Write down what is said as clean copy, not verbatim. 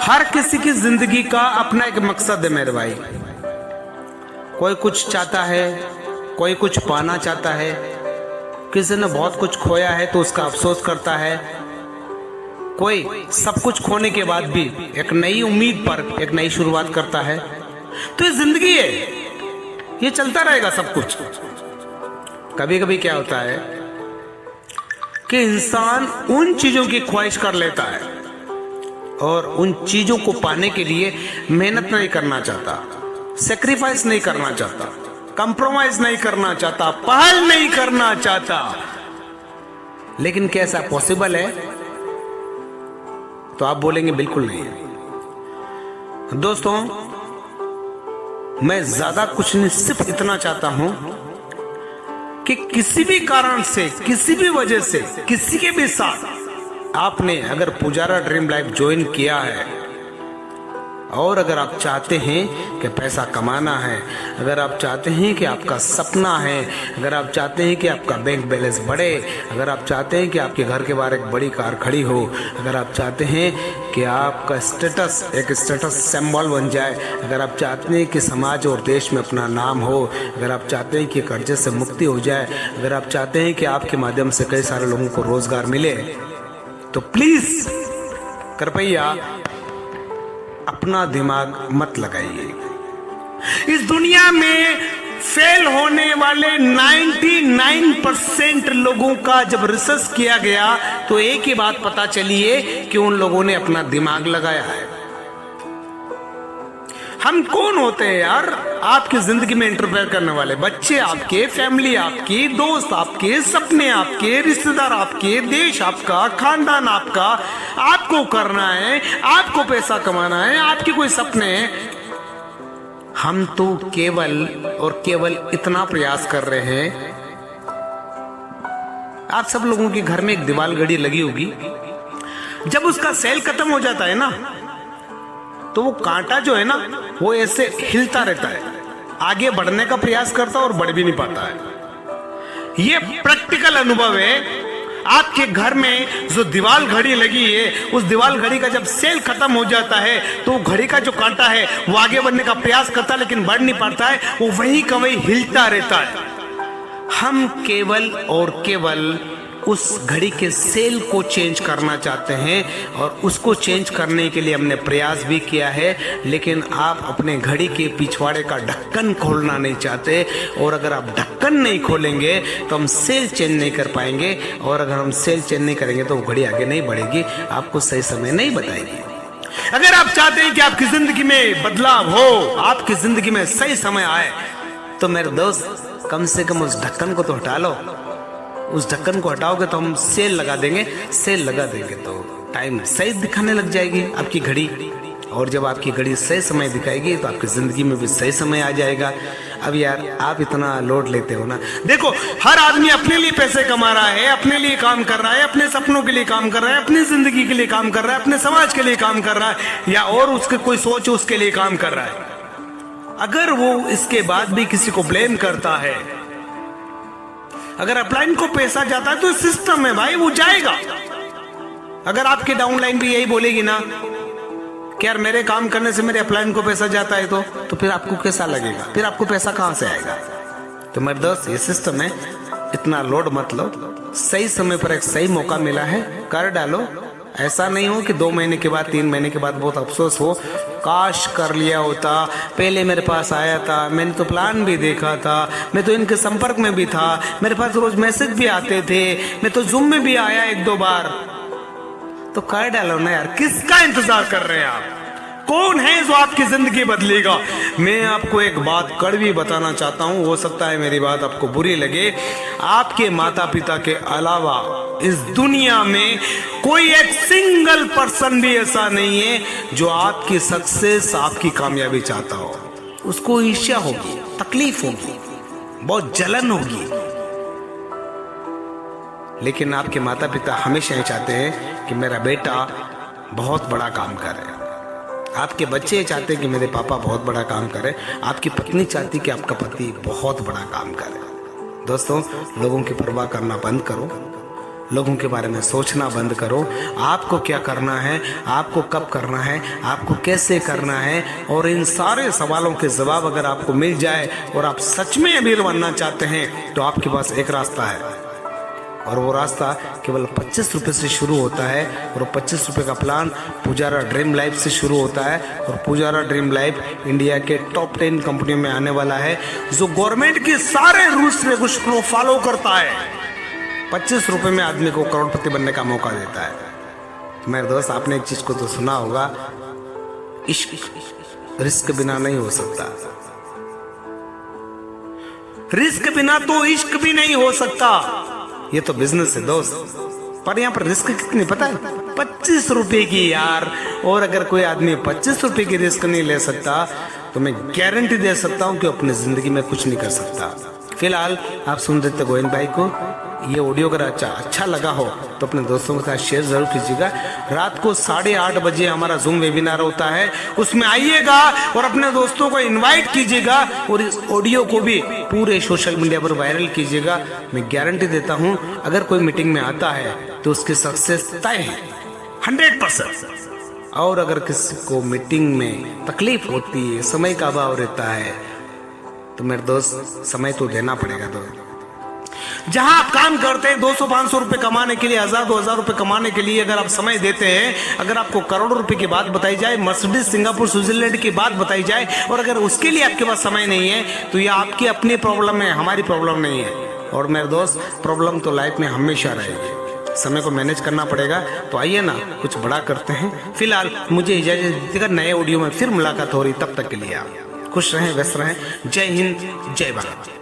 हर किसी की जिंदगी का अपना एक मकसद है मेरे भाई। कोई कुछ चाहता है, कोई कुछ पाना चाहता है, किसी ने बहुत कुछ खोया है तो उसका अफसोस करता है, कोई सब कुछ खोने के बाद भी एक नई उम्मीद पर एक नई शुरुआत करता है। तो ये जिंदगी है, ये चलता रहेगा सब कुछ। कभी कभी क्या होता है कि इंसान उन चीजों की ख्वाहिश कर लेता है और उन चीजों को पाने के लिए मेहनत नहीं करना चाहता, सेक्रीफाइस नहीं करना चाहता, कंप्रोमाइज नहीं करना चाहता, पहल नहीं करना चाहता। लेकिन क्या ऐसा पॉसिबल है? तो आप बोलेंगे बिल्कुल नहीं है। दोस्तों, मैं ज्यादा कुछ नहीं, सिर्फ इतना चाहता हूं कि किसी भी कारण से, किसी भी वजह से, किसी के भी साथ आपने अगर पुजारा ड्रीम लाइफ ज्वाइन किया है और अगर आप चाहते हैं कि पैसा कमाना है, अगर आप चाहते हैं कि आपका सपना है, अगर आप चाहते हैं कि आपका बैंक बैलेंस बढ़े, अगर आप चाहते हैं कि आपके घर के बाहर एक बड़ी कार खड़ी हो, अगर आप चाहते हैं कि आपका स्टेटस एक स्टेटस सिंबल बन जाए, अगर आप चाहते हैं कि समाज और देश में अपना नाम हो, अगर आप चाहते हैं कि कर्जे से मुक्ति हो जाए, अगर आप चाहते हैं कि आपके माध्यम से कई सारे लोगों को रोजगार मिले, तो प्लीज कृपया अपना दिमाग मत लगाइए। इस दुनिया में फेल होने वाले 99% लोगों का जब रिसर्च किया गया तो एक ही बात पता चली है कि उन लोगों ने अपना दिमाग लगाया है। हम कौन होते हैं यार आपकी जिंदगी में इंटरफेयर करने वाले? बच्चे आपके, फैमिली आपकी, दोस्त आपके, सपने आपके, रिश्तेदार आपके, देश आपका, खानदान आपका। आपको करना है, आपको पैसा कमाना है, आपके कोई सपने हैं। हम तो केवल और केवल इतना प्रयास कर रहे हैं। आप सब लोगों के घर में एक दीवार घड़ी लगी होगी, जब उसका सेल खत्म हो जाता है ना, तो वो कांटा जो है ना वो ऐसे हिलता रहता है, आगे बढ़ने का प्रयास करता है और बढ़ भी नहीं पाता है। ये प्रैक्टिकल अनुभव है। आपके घर में जो दीवार घड़ी लगी है, उस दीवार घड़ी का जब सेल खत्म हो जाता है तो घड़ी का जो कांटा है वो आगे बढ़ने का प्रयास करता है लेकिन बढ़ नहीं पाता है, वो वहीं का वहीं हिलता रहता है। हम केवल और केवल उस घड़ी के सेल को चेंज करना चाहते हैं और उसको चेंज करने के लिए हमने प्रयास भी किया है, लेकिन आप अपने घड़ी के पिछवाड़े का ढक्कन खोलना नहीं चाहते। और अगर आप ढक्कन नहीं खोलेंगे तो हम सेल चेंज नहीं कर पाएंगे, और अगर हम सेल चेंज नहीं करेंगे तो वो घड़ी आगे नहीं बढ़ेगी, आपको सही समय नहीं बताएगी। अगर आप चाहते हैं कि आपकी जिंदगी में बदलाव हो, आपकी जिंदगी में सही समय आए, तो मेरे दोस्त कम से कम उस ढक्कन को तो हटा लो। उस ढक्कन को हटाओगे तो हम सेल लगा देंगे, सेल लगा देंगे तो टाइम सही दिखाने लग जाएगी आपकी घड़ी, और जब आपकी घड़ी सही समय दिखाएगी तो आपकी जिंदगी में भी सही समय आ जाएगा। अब यार आप इतना लोड लेते हो ना। देखो, हर आदमी अपने लिए पैसे कमा रहा है, अपने लिए काम कर रहा है, अपने सपनों के लिए काम कर रहा है, अपनी जिंदगी के लिए काम कर रहा है, अपने समाज के लिए काम कर रहा है, या और उसके कोई सोच उसके लिए काम कर रहा है। अगर वो इसके बाद भी किसी को ब्लेम करता है, अगर अपलाइन को पैसा जाता है तो सिस्टम है भाई, वो जाएगा। अगर आपके डाउनलाइन भी यही बोलेगी ना कि यार मेरे काम करने से मेरे अपलाइन को पैसा जाता है, तो फिर आपको कैसा लगेगा? फिर आपको पैसा कहां से आएगा? तो मेरे दोस्त, ये सिस्टम है, इतना लोड मत लो। सही समय पर एक सही मौका मिला है, कर डालो। ऐसा नहीं हो कि 2 महीने के बाद, 3 महीने के बाद बहुत अफसोस हो, काश कर लिया होता, पहले मेरे पास आया था, मैंने तो प्लान भी देखा था, मैं तो इनके संपर्क में भी था, मेरे पास रोज मैसेज भी आते थे, मैं तो जूम में भी आया 1-2 बार। तो कर डालो ना यार, किसका इंतजार कर रहे हैं आप? कौन है जो आपकी जिंदगी बदलेगा? मैं आपको एक बात कड़वी बताना चाहता हूं, हो सकता है मेरी बात आपको बुरी लगे। आपके माता पिता के अलावा इस दुनिया में कोई एक सिंगल पर्सन भी ऐसा नहीं है जो आपकी सक्सेस, आपकी कामयाबी चाहता हो। उसको ईर्ष्या होगी, तकलीफ होगी, बहुत जलन होगी, लेकिन आपके माता पिता हमेशा ये चाहते हैं कि मेरा बेटा बहुत बड़ा काम करे। आपके बच्चे चाहते हैं कि मेरे पापा बहुत बड़ा काम करें, आपकी पत्नी चाहती कि आपका पति बहुत बड़ा काम करे। दोस्तों, लोगों की परवाह करना बंद करो। लोगों के बारे में सोचना बंद करो। आपको क्या करना है, आपको कब करना है, आपको कैसे करना है, और इन सारे सवालों के जवाब अगर आपको मिल जाए और आप सच में अमीर बनना चाहते हैं तो आपके पास एक रास्ता है, और वो रास्ता केवल 25 रुपये से शुरू होता है। और 25 रुपये का प्लान पुजारा ड्रीम लाइफ से शुरू होता है। और पुजारा ड्रीम लाइफ इंडिया के टॉप 10 कंपनियों में आने वाला है, जो गवर्नमेंट के सारे रूल्स रेगुलेशन को फॉलो करता है। 25 रुपये में आदमी को करोड़पति बनने का मौका देता है। मेरे दोस्त, आपने एक चीज को तो सुना होगा, इश्क रिस्क बिना नहीं हो सकता, रिस्क बिना तो इश्क भी नहीं हो सकता। ये तो बिजनेस है दोस्त, पर यहाँ पर रिस्क कितनी पता है? 25 रुपए की यार। और अगर कोई आदमी 25 रुपए की रिस्क नहीं ले सकता तो मैं गारंटी दे सकता हूँ कि अपनी जिंदगी में कुछ नहीं कर सकता। फिलहाल आप सुन देते गोविंद भाई को। ये ऑडियो अगर अच्छा लगा हो तो अपने दोस्तों के साथ शेयर जरूर कीजिएगा। रात को 8:30 बजे हमारा जूम वेबिनार होता है, उसमें आइएगा और अपने दोस्तों को इनवाइट कीजिएगा और इस ऑडियो को भी पूरे सोशल मीडिया पर वायरल कीजिएगा। मैं गारंटी देता हूं अगर कोई मीटिंग में आता है तो उसकी सक्सेस तय है 100%। और अगर किसी को मीटिंग में तकलीफ होती है, समय का अभाव रहता है, तो मेरे दोस्त समय तो देना पड़ेगा। दोस्त, जहां आप काम करते हैं 200-500 रुपए कमाने के लिए, 1000-2000 रुपए कमाने के लिए अगर आप समय देते हैं, अगर आपको करोड़ों रुपए की बात बताई जाए, मर्सिडीज, सिंगापुर, स्विट्जरलैंड की बात बताई जाए, और अगर उसके लिए आपके पास समय नहीं है तो यह आपकी अपनी प्रॉब्लम है, हमारी प्रॉब्लम नहीं है। और मेरे दोस्त, प्रॉब्लम तो लाइफ में हमेशा रहेगी, समय को मैनेज करना पड़ेगा। तो आइए ना कुछ बड़ा करते हैं। फिलहाल मुझे इजाजत दीजिएगा, नए ऑडियो में फिर मुलाकात हो रही, तब तक के लिए आप खुश रहें, व्यस्त रहें। जय हिंद, जय भारत।